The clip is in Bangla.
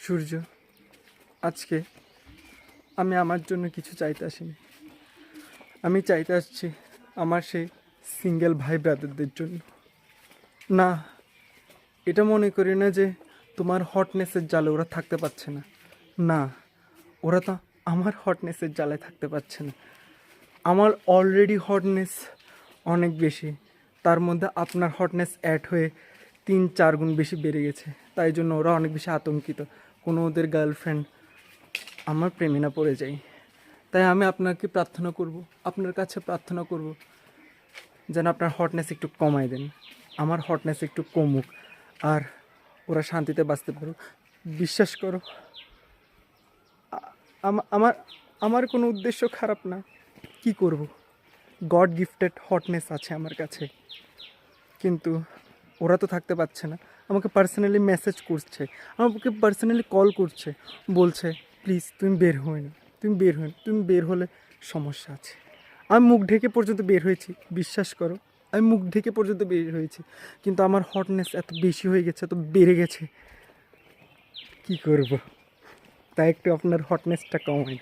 সূর্য, আজকে আমি আমার জন্য কিছু চাইতে আসিনি। আমি চাইতে আসছি আমার সেই সিঙ্গেল ভাই ব্রাদারদের জন্য। না, এটা মনে করি না যে তোমার হটনেসের জালে ওরা থাকতে পারছে না। না, ওরা তো আমার হটনেসের জালে থাকতে পারছে না। আমার অলরেডি হটনেস অনেক বেশি, তার মধ্যে আপনার হটনেস অ্যাড হয়ে 3-4 গুণ বেশি বেড়ে গেছে। তাই জন্য ওরা অনেক বেশি আতঙ্কিত, কোনো ওদের গার্লফ্রেন্ড আমার প্রেমে না পড়ে যায়। তাই আমি আপনাকে প্রার্থনা করব, আপনার কাছে প্রার্থনা করব যেন আপনার হটনেস একটু কমায় দেন, আমার হটনেস একটু কমুক, আর ওরা শান্তিতে বাঁচতে পারুক। বিশ্বাস করো, আমার আমার কোনো উদ্দেশ্য খারাপ না। কি করব, গড গিফটেড হটনেস আছে আমার কাছে, কিন্তু ওরা তো থাকতে পারছে না। আমাকে পার্সোনালি মেসেজ করছে, আমাকে পার্সোনালি কল করছে, বলছে প্লিজ তুমি বের হয়ে না, তুমি বের হয়ে না, তুমি বের হলে সমস্যা আছে। আমি মুখ ঢেকে পর্যন্ত বের হয়েছি, বিশ্বাস করো, আমি মুখ ঢেকে পর্যন্ত বের হয়েছি, কিন্তু আমার হটনেস এত বেশি হয়ে গেছে, এত বেড়ে গেছে, কি করব। তাই একটু আপনার হটনেসটা কমাই।